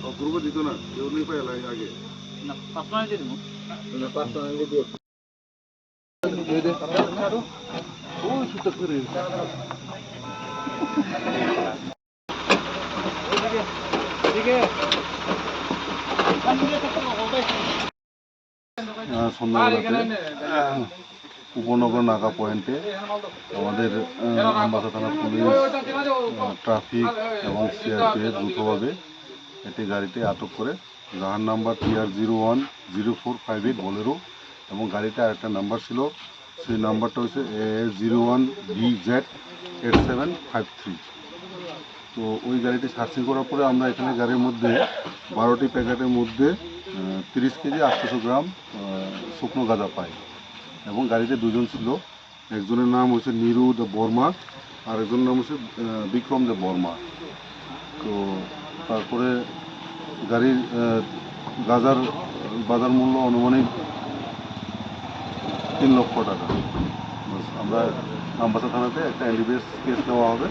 অপূর্ব দিত না কেউ নেই পাই আগে না পার্সোনালি দিয়ে দেবো পার্সোনালি দিয়ে ওই সুতো করে উপনগর নাকা পয়েন্টে আমাদের আমবাসা থানা পুলিশ, ট্রাফিক এবং সিআরপিএফ দ্রুতভাবে একটি গাড়িতে আটক করে, যার নাম্বার TR010458 বোলেরো এবং গাড়িতে আরেকটা নাম্বার ছিল, সেই নাম্বারটা হচ্ছে A01VZ8753। তো ওই গাড়িটি সার্চিং করার পরে আমরা এখানে গাড়ির মধ্যে 12টি প্যাকেটের মধ্যে 30 কেজি 800 গ্রাম শুকনো গাঁজা পাই এবং গাড়িতে দুজন ছিল, একজনের নাম হচ্ছে নিরু দে বর্মা আর একজনের নাম হচ্ছে বিক্রম দে বর্মা। তো তারপরে গাড়ির গাঁজার বাজার মূল্য আনুমানিক 3 লক্ষ টাকা। আমরা আমবাসা থানাতে একটা NDPS কেস নেওয়া হবে।